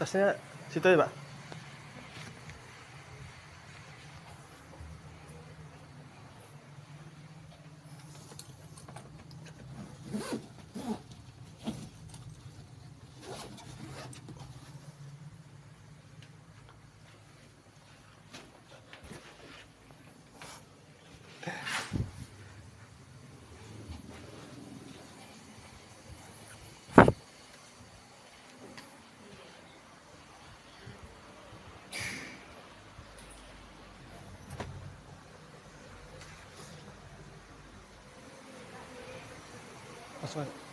Tasnya situ ya, Pak. Langsung aja.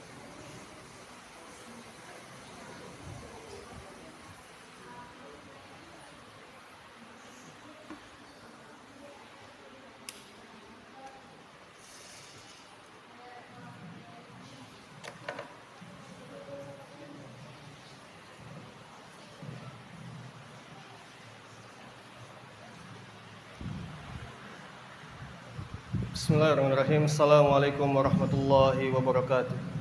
Bismillahirrahmanirrahim. Assalamualaikum warahmatullahi wabarakatuh.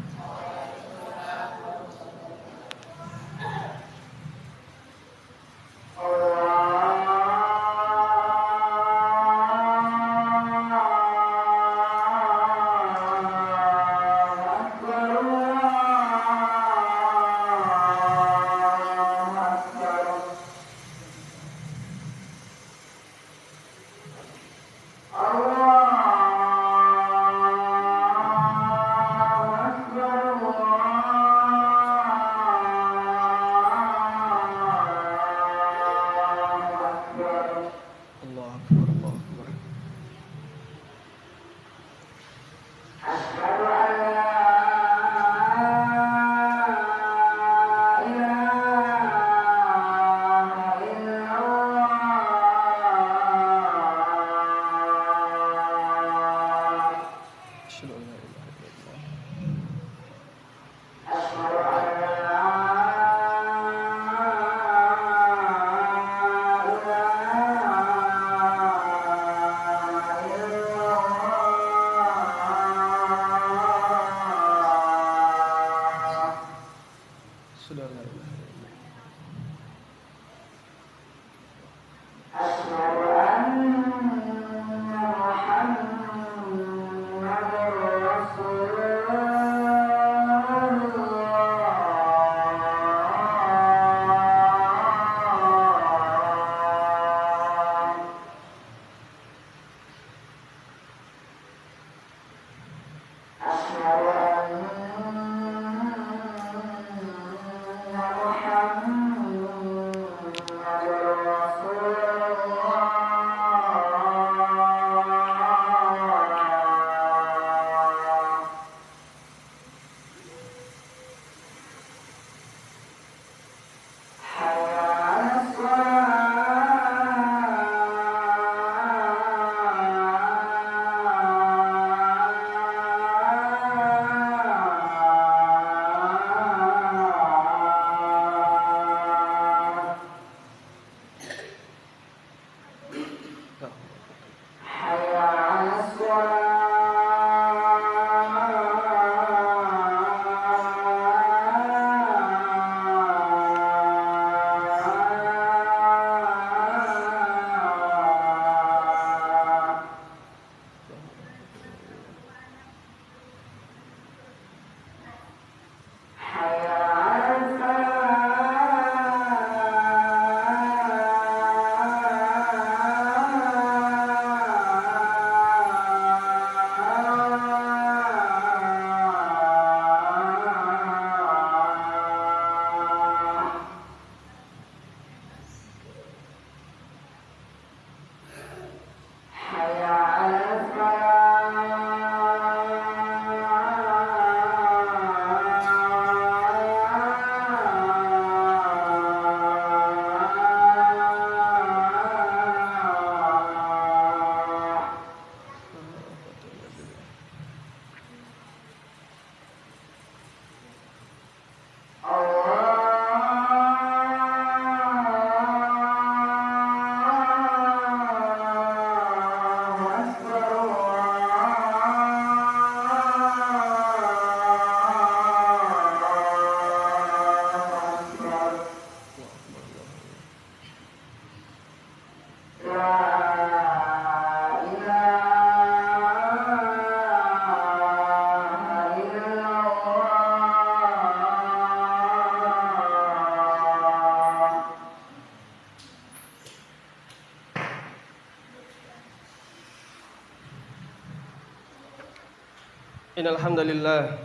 Innal hamdalillah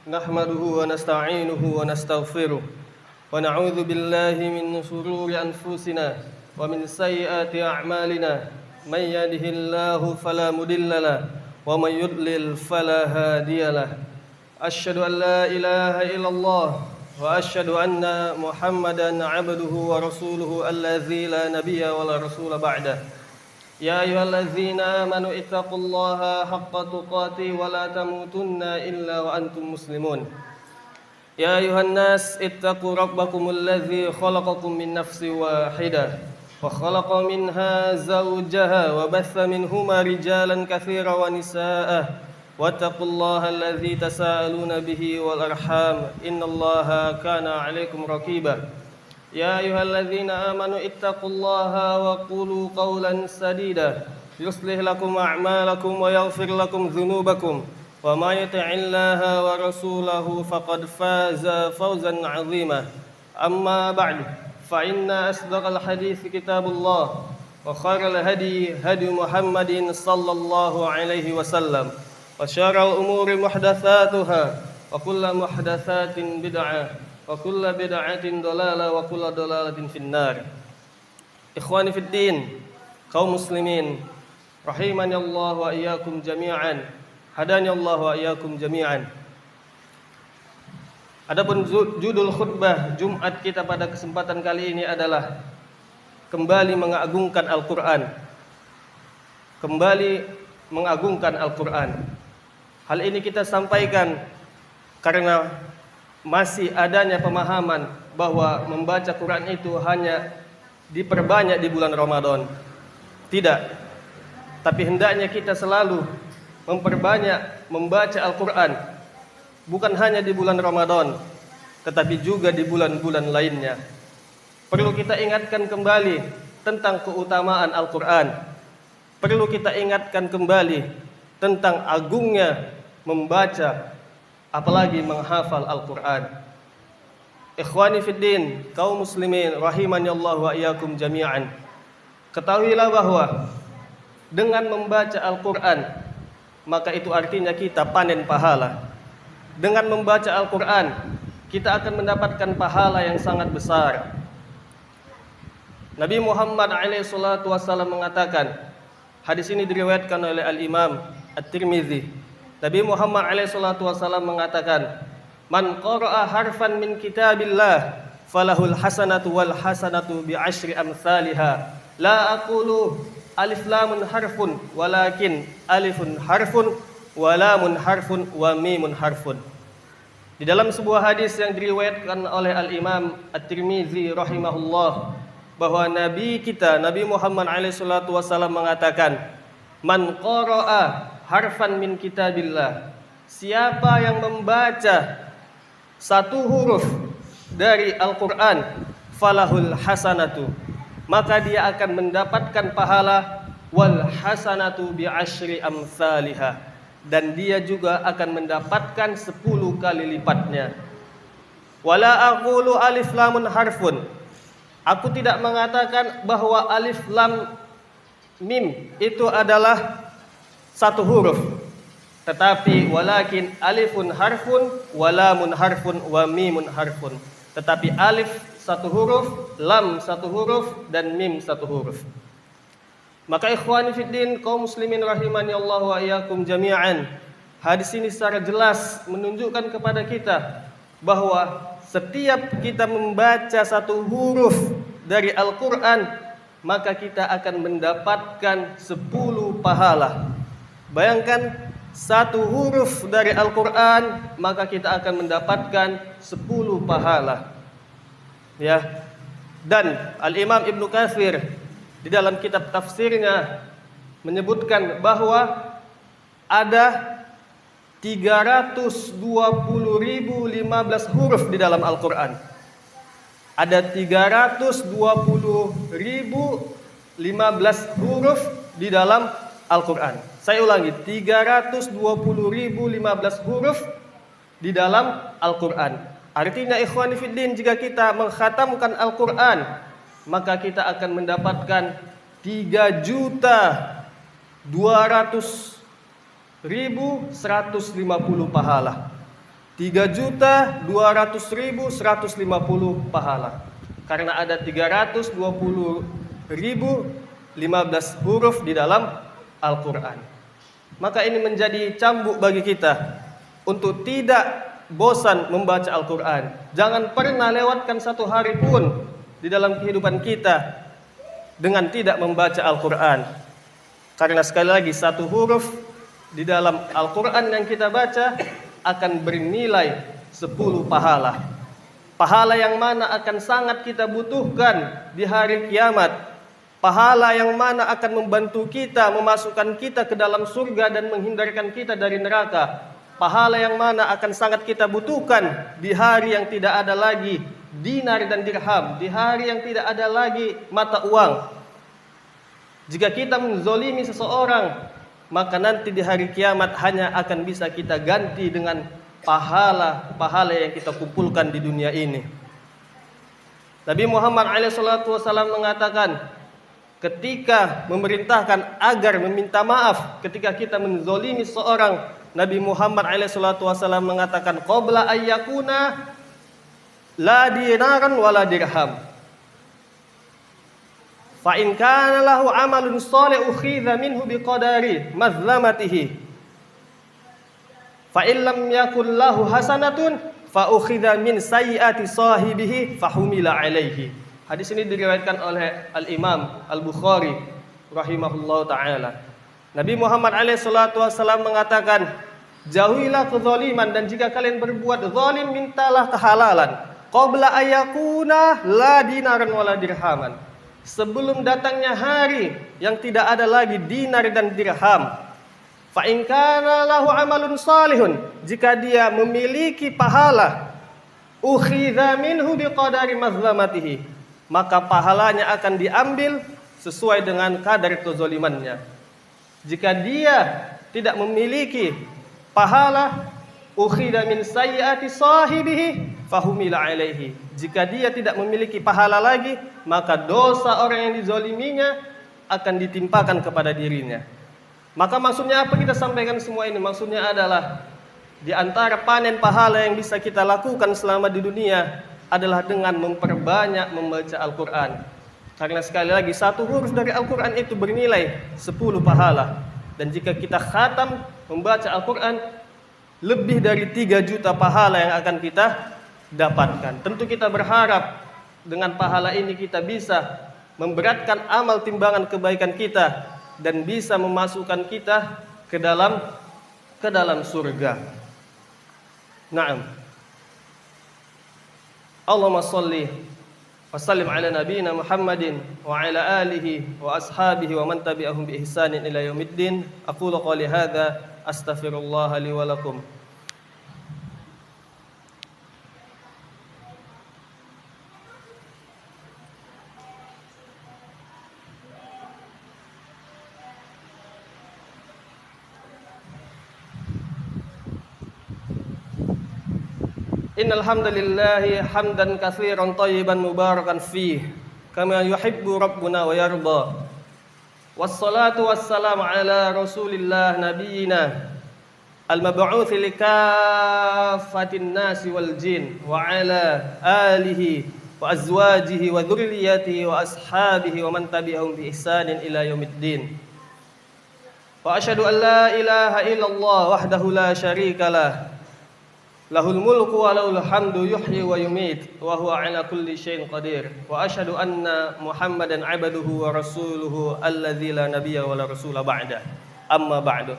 nahmaduhu wa nasta'inuhu wa nastaghfiruh wa na'udzu billahi min shururi anfusina wa min sayyiati a'malina may yahdihillahu fala mudilla lahu wa may yudlil fala hadiya lahu. Asyhadu an la ilaha illallah wa asyhadu anna Muhammadan 'abduhu wa rasuluhu allazi la nabiyya wa la rasula ba'dahu. Ya ayyuhallazina amanu ittaqullaha haqqa tuqatih wa la tamutunna illa wa antum muslimun. Ya ayyuhan nas ittaqu rabbakumul ladzi khalaqakum min nafsin wahidah wa khalaqa minha zawjaha wa batha minhuma rijalan katsiran wa nisaa. Wattaqullaha alladzi tasaaluna bihi wal arham innallaha kana 'alaikum raqiba. Ya ayyuhalladzina amanu ittaqullaha wa qulu qawlan sadida yuslih lakum a'malakum wa yaghfir lakum dhunubakum wa may yuti'illaha wa rasulahu faqad faza fawzan 'azima. Amma ba'du fa inna asdaqal hadithi kitabullah wa khairal hadi hadi Muhammadin sallallahu alaihi wasallam wa syarrul umuri muhdatsatuha wa kullu muhdatsatin bid'ah wa kullu bid'atin dhalalah wa kullu dhalalatin finnar. Ikhwani fid din, kaum muslimin rahimani Allah wa iyyakum jami'an, hadani Allah wa iyyakum jami'an. Adapun judul khutbah Jumat kita pada kesempatan kali ini adalah kembali mengagungkan Al-Qur'an. Kembali mengagungkan Al-Qur'an. Hal ini kita sampaikan karena masih adanya pemahaman bahwa membaca Quran itu hanya diperbanyak di bulan Ramadan. Tidak. Tapi hendaknya kita selalu memperbanyak membaca Al-Quran. Bukan hanya di bulan Ramadan, tetapi juga di bulan-bulan lainnya. Perlu kita ingatkan kembali tentang keutamaan Al-Quran. Perlu kita ingatkan kembali tentang agungnya membaca, apalagi menghafal Al-Quran. Ikhwani fiddin, kaum muslimin rahimani Allah wa iyyakum jami'an. Ketahuilah bahwa dengan membaca Al-Quran, maka itu artinya kita panen pahala. Dengan membaca Al-Quran, kita akan mendapatkan pahala yang sangat besar. Nabi Muhammad SAW mengatakan, hadis ini diriwayatkan oleh Al-Imam At-Tirmidzi. Nabi Muhammad SAW mengatakan, man qara'a harfan min kitabillah falahul hasanatu wal hasanatu bi asyri amsalha. La aqulu alif lamun harfun walakin alifun harfun wa lamun harfun wa mimun harfun. Di dalam sebuah hadis yang diriwayatkan oleh Al-Imam At-Tirmidzi rahimahullah, bahwa Nabi kita Nabi Muhammad SAW mengatakan, man qara'a harfan min kitabillah, siapa yang membaca satu huruf dari Al-Quran, falahul hasanatu, maka dia akan mendapatkan pahala, wal hasanatu bi asyri amsalha, dan dia juga akan mendapatkan 10 kali lipatnya. Wala aqulu alif lamun harfun, aku tidak mengatakan bahwa alif lam mim itu adalah satu huruf, tetapi walakin alifun harfun wa lamun harfun wa mimun harfun, tetapi alif satu huruf, lam satu huruf, dan mim satu huruf. Maka ikhwani fiddin, kaum muslimin rahimani Allah wa iyyakum jami'an, hadis ini secara jelas menunjukkan kepada kita bahwa setiap kita membaca satu huruf dari Al-Quran, maka kita akan mendapatkan 10 pahala. Bayangkan satu huruf dari Al-Quran, maka kita akan mendapatkan 10 pahala. Ya. Dan Al-Imam Ibnu Katsir di dalam kitab tafsirnya menyebutkan bahwa ada 320.015 huruf di dalam Al-Quran. Ada 320.015 huruf di dalam Al-Quran. Saya ulangi, 320.015 huruf di dalam Al-Quran. Artinya ikhwani fiddin, jika kita mengkhatamkan Al-Quran, maka kita akan mendapatkan 3.200.000 pahala. 3.200.150 pahala. Karena ada 320.015 huruf di dalam Al-Quran. Maka ini menjadi cambuk bagi kita untuk tidak bosan membaca Al-Quran. Jangan pernah lewatkan satu hari pun di dalam kehidupan kita dengan tidak membaca Al-Quran. Karena sekali lagi, satu huruf di dalam Al-Quran yang kita baca akan bernilai 10 pahala. Pahala yang mana akan sangat kita butuhkan di hari kiamat. Pahala yang mana akan membantu kita, memasukkan kita ke dalam surga dan menghindarkan kita dari neraka. Pahala yang mana akan sangat kita butuhkan di hari yang tidak ada lagi dinar dan dirham, di hari yang tidak ada lagi mata uang. Jika kita menzolimi seseorang, maka nanti di hari kiamat hanya akan bisa kita ganti dengan pahala-pahala yang kita kumpulkan di dunia ini. Nabi Muhammad SAW mengatakan, ketika memerintahkan agar meminta maaf ketika kita menzolimi seorang, Nabi Muhammad SAW mengatakan, qabla ayyakuna la dinaran wala dirham. Fa in kana lahu amalun shalih ukhidha minhu biqadari mazlamatihi. Fa in lam yakul lahu hasanatun fa ukhidha min sayyiati sahibihi fa humila alaihi. Hadis ini diriwayatkan oleh Al-Imam Al-Bukhari rahimahullahu taala. Nabi Muhammad SAW mengatakan, jauhilah kezaliman, dan jika kalian berbuat zalim mintalah kehalalan. Qabla ayyakuna la dinaran wala dirhaman. Sebelum datangnya hari yang tidak ada lagi dinar dan dirham. Fa in kana lahu amalun salihun, jika dia memiliki pahala, ukhidha minhu biqadari mazlamatihi, maka pahalanya akan diambil sesuai dengan kadar kezalimannya. Jika dia tidak memiliki pahala, ukhidha min sayyiati sahibihi fahumila alaihi. Jika dia tidak memiliki pahala lagi, maka dosa orang yang dizoliminya akan ditimpakan kepada dirinya. Maka maksudnya apa kita sampaikan semua ini? Maksudnya adalah di antara panen pahala yang bisa kita lakukan selama di dunia adalah dengan memperbanyak membaca Al-Quran. Karena sekali lagi, satu huruf dari Al-Quran itu bernilai 10 pahala. Dan jika kita khatam membaca Al-Quran, lebih dari 3 juta pahala yang akan kita dapatkan. Tentu kita berharap dengan pahala ini kita bisa memberatkan amal timbangan kebaikan kita dan bisa memasukkan kita ke dalam surga. Naam. Allahumma shalli wa sallim ala nabiyyina Muhammadin wa ala alihi wa ashabihi wa man tabi'ahum bi ihsanin ila yaumiddin. Aqulu qouli hadza astaghfirullah li wa lakum. Innal hamdalillahi hamdan katsiran thayyiban mubarakan fih kama yuhibbu rabbuna wa yarda. Wassalatu wassalamu ala Rasulillah nabiyyina al-mab'uts likaffatin nasi wal jin wa ala alihi wa azwajihi wa dzurriyyatihi wa ashabihi wa man tabi'ahum bi ihsanin ila yaumiddin. Wa asyhadu an la ilaha illallah wahdahu la syarikalah, lahul mulku wa lahul hamdu yuhyi wa yumit wa huwa ala kulli syai'in qadir. Wa asyhadu anna Muhammadan 'abduhu wa rasuluhu alladzi la nabiyya wa la rasula ba'da. Amma ba'du.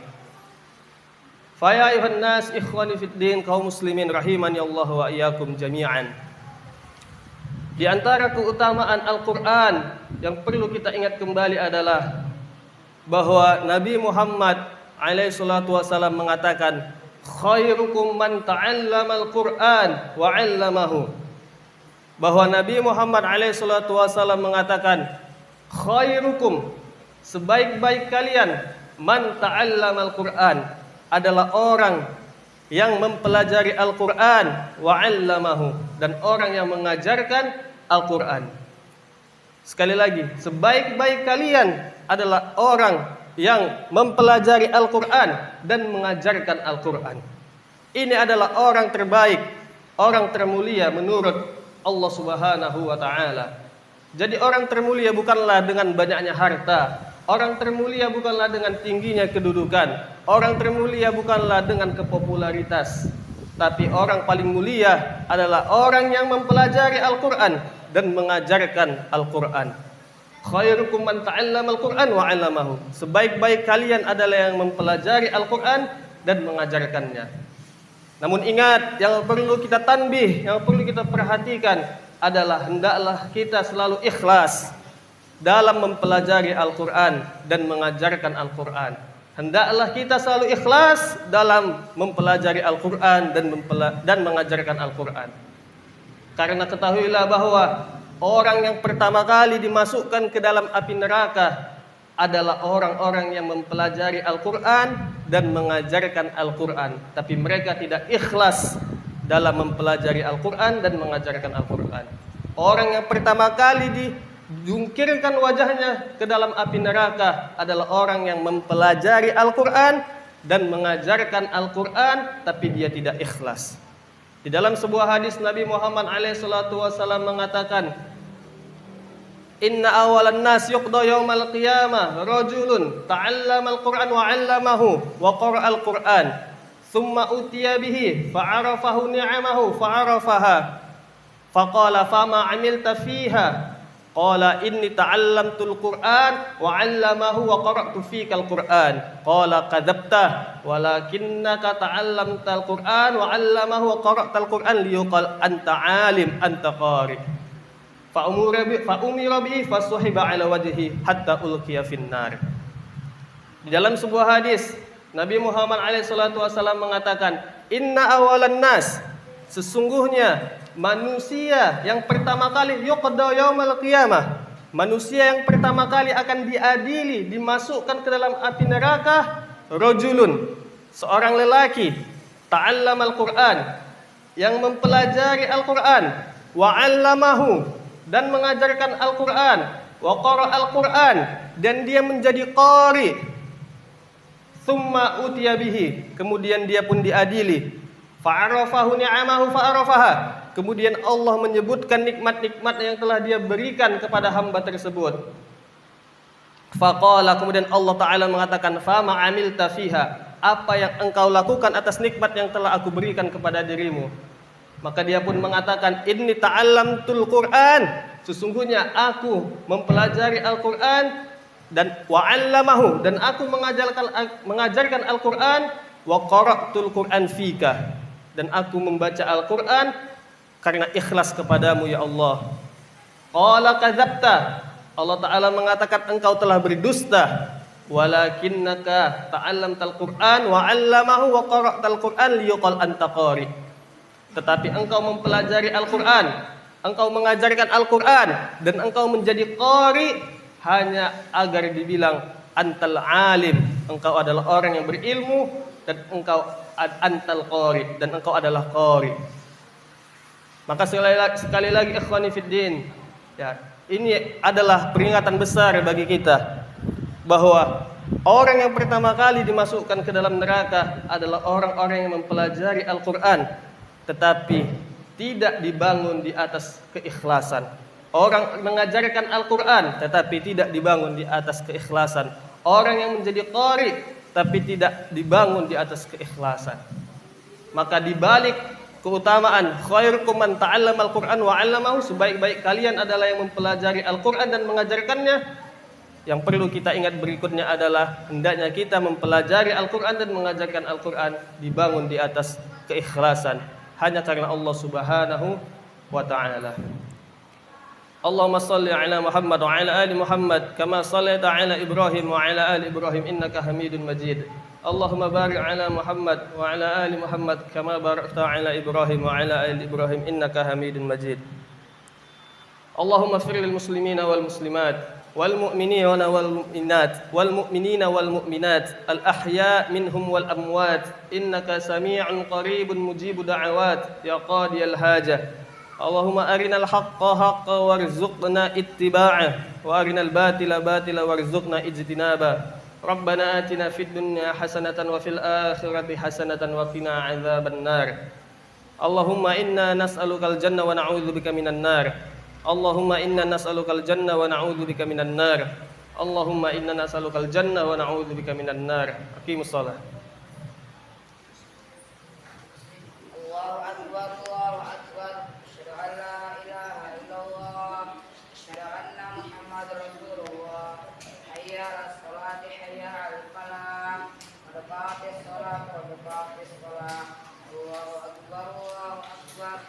Fa ya ayuhan nas ikhwani fid din, kaum muslimin rahimani Allah wa iyyakum jami'an. Di antara keutamaan Al-Qur'an yang perlu kita ingat kembali adalah bahwa Nabi Muhammad alaihi salatu wasallam mengatakan, khairukum man ta'allamal Qur'an wa 'allamahu. Bahwa Nabi Muhammad alaihi salatu wasallam mengatakan, khairukum, sebaik-baik kalian, man ta'allamal Qur'an, adalah orang yang mempelajari Al-Qur'an wa 'allamahu, dan orang yang mengajarkan Al-Qur'an. Sekali lagi, sebaik-baik kalian adalah orang yang mempelajari Al-Quran dan mengajarkan Al-Quran. Ini adalah orang terbaik, orang termulia menurut Allah Subhanahu wa Ta'ala. Jadi orang termulia bukanlah dengan banyaknya harta, orang termulia bukanlah dengan tingginya kedudukan, orang termulia bukanlah dengan kepopularitas, tapi orang paling mulia adalah orang yang mempelajari Al-Quran dan mengajarkan Al-Quran. Khairukum man ta'allama Al-Quran wa 'allamahu. Sebaik-baik kalian adalah yang mempelajari Al-Quran dan mengajarkannya. Namun ingat, yang perlu kita tanbih, yang perlu kita perhatikan adalah hendaklah kita selalu ikhlas dalam mempelajari Al-Quran dan mengajarkan Al-Quran. Hendaklah kita selalu ikhlas dalam mempelajari Al-Quran dan mengajarkan Al-Quran. Karena ketahuilah bahwa orang yang pertama kali dimasukkan ke dalam api neraka adalah orang-orang yang mempelajari Al-Quran dan mengajarkan Al-Quran, tapi mereka tidak ikhlas dalam mempelajari Al-Quran dan mengajarkan Al-Quran. Orang yang pertama kali dijungkirkan wajahnya ke dalam api neraka adalah orang yang mempelajari Al-Quran dan mengajarkan Al-Quran, tapi dia tidak ikhlas. Di dalam sebuah hadis Nabi Muhammad SAW mengatakan, Inna awalan nas yuqda yaumal qiyamah rajulun ta'allama al-Qur'an wa 'allamahu wa qara'a al-Qur'an thumma utiya bihi fa'arafahu ni'amahu fa'arafaha faqala fama 'amilta fiha qala inni ta'allamtul Qur'an wa 'allamahu wa qara'tu fikal Qur'an qala kadzabta walakinnaka ta'allamtal Qur'an wa 'allamahu wa qara'tal Qur'an liyuqal anta 'alim anta qari'. Fa'umira bihi fasuhiba ala wajhi hatta ulqiya finnar. Di dalam sebuah hadis Nabi Muhammad SAW mengatakan, Inna awalan nas, sesungguhnya manusia yang pertama kali yuqda yaumal qiyamah, manusia yang pertama kali akan diadili, dimasukkan ke dalam api neraka, rajulun, seorang lelaki, ta'allama al-Qur'an, yang mempelajari Al-Qur'an, wa 'allamahu, dan mengajarkan Al-Quran, wa qara Al-Quran, dan dia menjadi qari, thumma utiya bihi, kemudian dia pun diadili, fa'arafahu ni'amahu fa'arafaha, kemudian Allah menyebutkan nikmat-nikmat yang telah dia berikan kepada hamba tersebut. Faqala, kemudian Allah Ta'ala mengatakan, fama amilta fiha, apa yang engkau lakukan atas nikmat yang telah aku berikan kepada dirimu? Maka dia pun mengatakan, inni ta'allamtul Qur'an, sesungguhnya aku mempelajari Al-Qur'an dan wa 'allamahu, dan aku mengajarkan Al-Qur'an, wa qara'tul Qur'an fika, dan aku membaca Al-Qur'an karena ikhlas kepadamu ya Allah. Qala kadzabta, Allah Ta'ala mengatakan engkau telah berdusta, walakinnaka ta'allamtal Qur'an wa 'allamahu wa qara'tal Qur'an liyuqal anta qari'. Tetapi engkau mempelajari Al-Quran, engkau mengajarkan Al-Quran, dan engkau menjadi qari hanya agar dibilang antal alim, engkau adalah orang yang berilmu, dan engkau antal qari, dan engkau adalah qari. Maka sekali lagi ikhwani fiddin, ya, ini adalah peringatan besar bagi kita bahwa orang yang pertama kali dimasukkan ke dalam neraka adalah orang-orang yang mempelajari Al-Quran tetapi tidak dibangun di atas keikhlasan. Orang mengajarkan Al-Quran tetapi tidak dibangun di atas keikhlasan. Orang yang menjadi qari tapi tidak dibangun di atas keikhlasan. Maka dibalik keutamaan khairukum man ta'allama Al-Quran wa 'allamahu, sebaik-baik kalian adalah yang mempelajari Al-Quran dan mengajarkannya. Yang perlu kita ingat berikutnya adalah hendaknya kita mempelajari Al-Quran dan mengajarkan Al-Quran dibangun di atas keikhlasan, hanya karena Allah Subhanahu wa Ta'ala. Allahumma salli ala Muhammad wa ala ali Muhammad kama sallaita ala Ibrahim wa ala ali Ibrahim innaka Hamidun Majid. Allahumma barik ala Muhammad wa ala ali Muhammad kama barakta ala Ibrahim wa ala ali Ibrahim innaka Hamidun Majid. Allahumma ighfir lil muslimina wal muslimat والمؤمنين والمؤمنين والمؤمنات الأحياء منهم والأموات إنك سميع قريب مجيب دعوات يا قاضي الحاجة. اللهم أرنا الحق حقا وارزقنا اتباعه وأرنا الباطل باطلا وارزقنا اجتنابه Rabbana atina fid dunya hasanatan wa fil akhirati hasanatan wa qina adzabannar. Allahumma inna nas'alukal janna wa na'udzubika minan nar. Allahumma inna nas'alukal janna wa na'udzubika minan nar. Allahumma inna nas'alukal janna wa na'udzubika minan nar. Aqimus shalah. Allahu akbar, Allahu akbar. Asyhadu an la ilaha illallah, asyhadu anna Muhammadar Rasulullah. Hayya 'alas sholati, hayya 'alal falah. Qad qamatis shalah, qad qamatis shalah. Allahu akbar, Allahu akbar.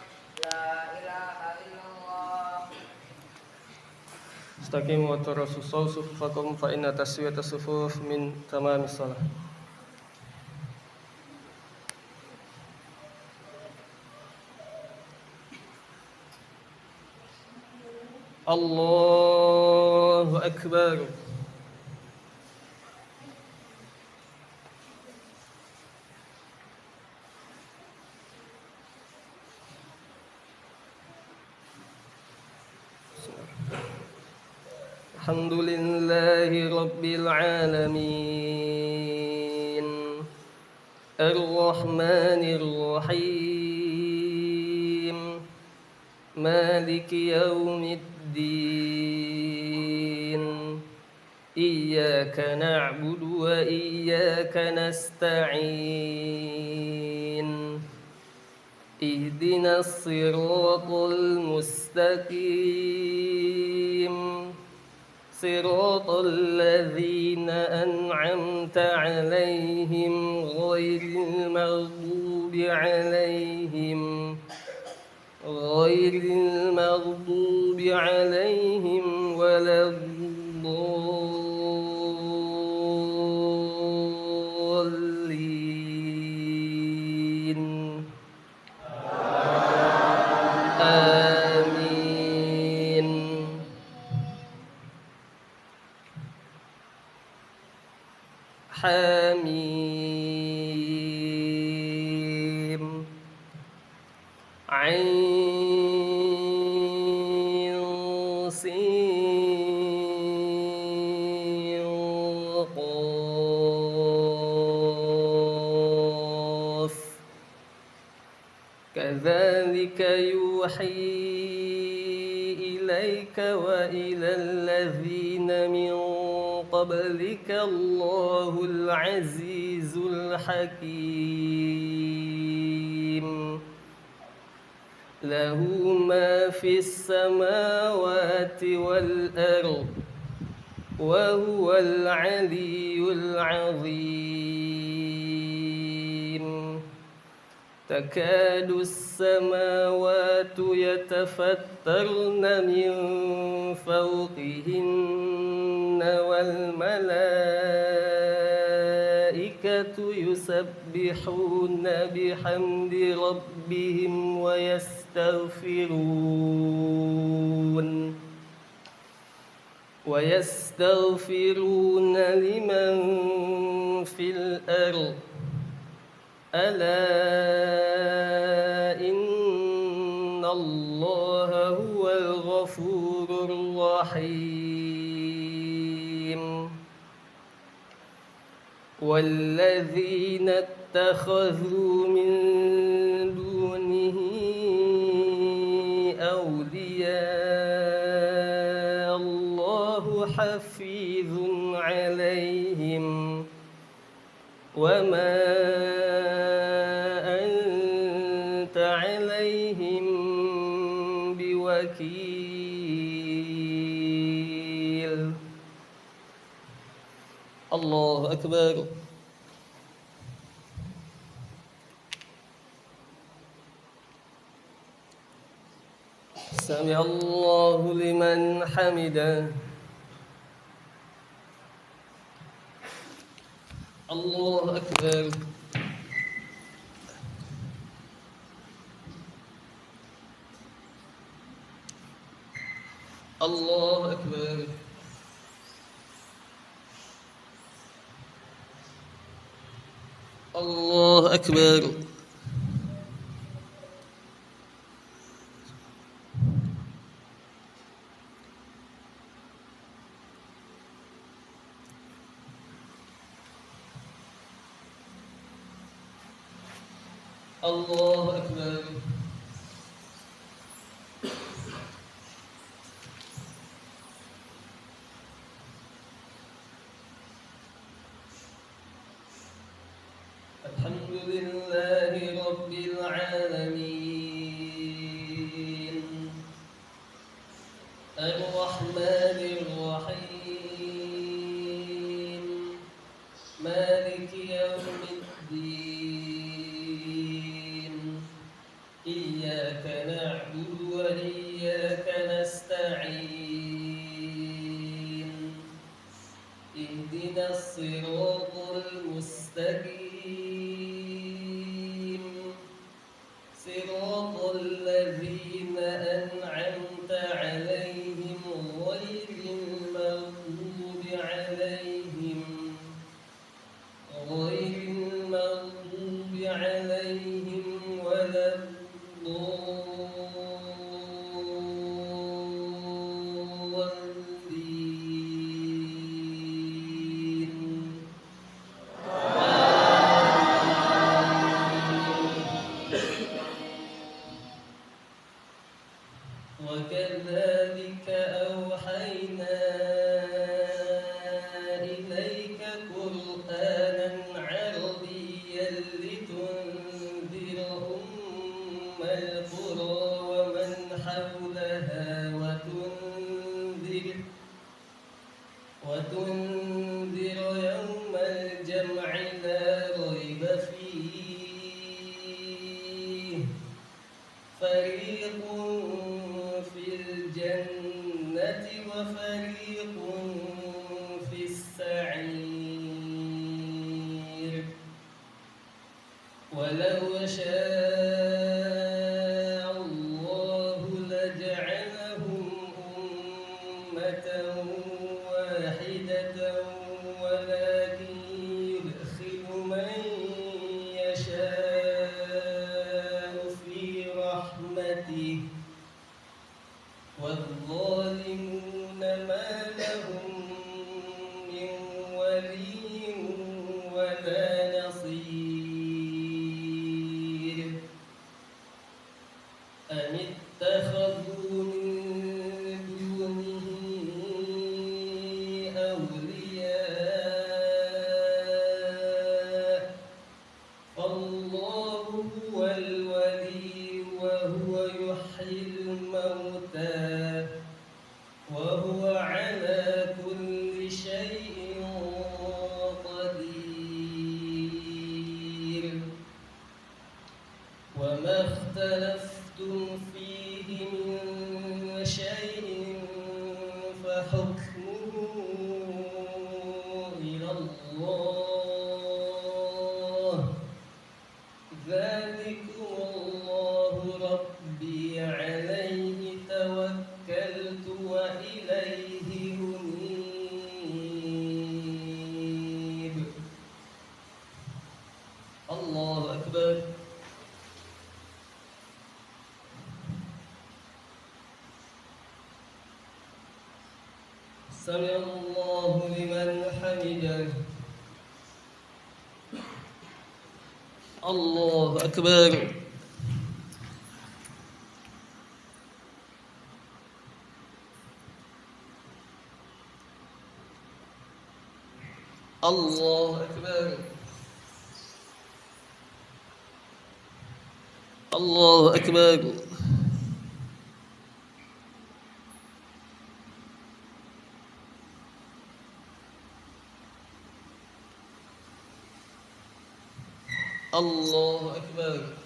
La ilaha illallah. Istaqimu wa tarasu sufufakum fa inna taswiyata sufuf min tamamis shalah. Allahu akbar. Alhamdulillahi rabbil alamin. Ar-Rahmanir Rahim. Maliki yaumiddin. Iyyaka na'budu wa iyyaka nasta'in. Ihdinas siratal mustaqim. Siratal ladzina an'amta 'alaihim ghairil maghdubi 'alaihim waladdallin. Amin. Hamim. Ain sin qaf. Kadzalika yuhi ilaika wa ilal ladzina min qablika Allahul azizul hakim. Lahu ma fis samawati wal ardh wa huwal aliyyul azim. Takadu as-samawati yatafattarna min fawqihinna wal malaikatu yusabbihuna bihamdi rabbihim wa yastaghfiruna liman fil ardh. Ala innallaha huwal ghafurur rahim. والذين اتخذوا من دونه أولياء الله حفيظ عليهم وما أنت عليهم بوكيل. الله أكبر. سمع الله لمن حمده. الله أكبر. الله أكبر. الله أكبر. الله أكبر. الحمد لله رب العالمين الرحمن الرحيم مالك يوم الدين إياك نعبد وإياك نستعين اهدنا الصراط المستقيم صراط الذين أنعمت عليهم غير المغضوب عليهم ولا الضالين. وكذلك أوحينا إليك قرآنا عربيا لتنذر أم القرى ومن حولها وتنذر يوم الجمع لا ريب فيه فريق في الجنة وفريق في السعير ولو شاء الله لجعلهم أمة واحدة ولكن يدخل من يشاء في رحمته والظالمون ما لهم من ولي ولا نصير أم اتخذوا من دونه أولياء فالله هو الولي وهو يحيي الموتى وهو على كل شيء قدير وما اختلفتم فيه من شيء فحكمه إلى الله ذلكم الله ربي عليه توكلت وإليه أنيب. الله أكبر. سمع الله لمن حمده. الله أكبر. الله أكبر. الله أكبر. الله أكبر.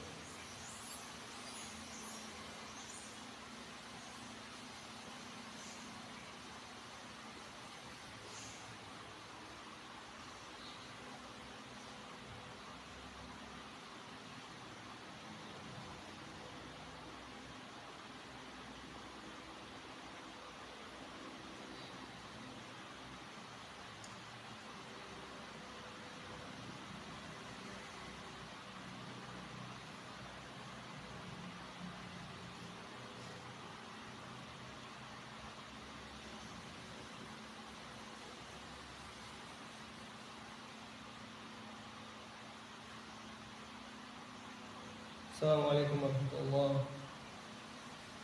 Assalamualaikum warahmatullahi wabarakatuh.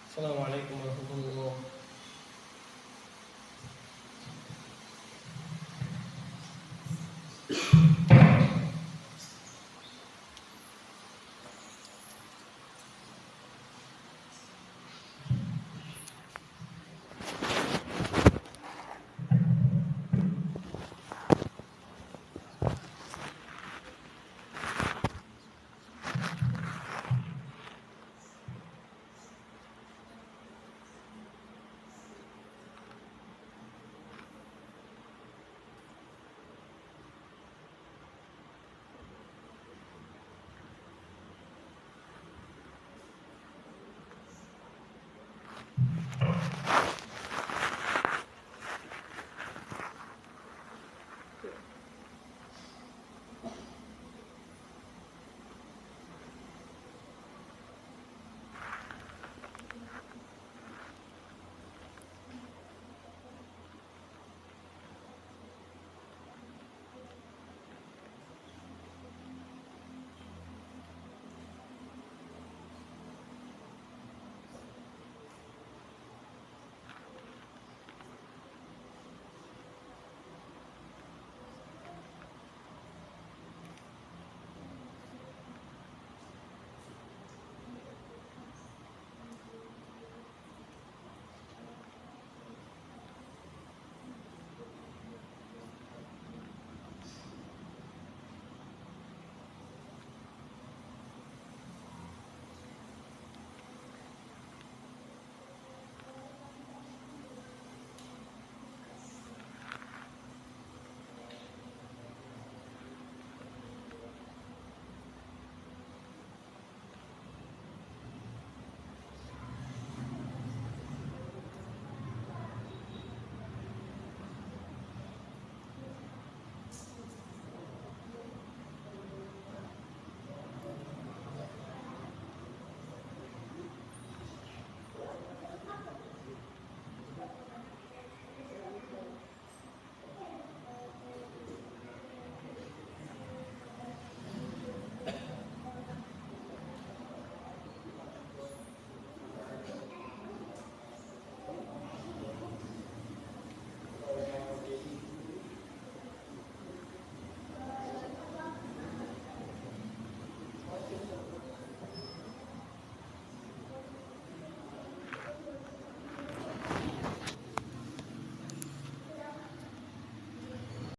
Assalamualaikum warahmatullahi wabarakatuh.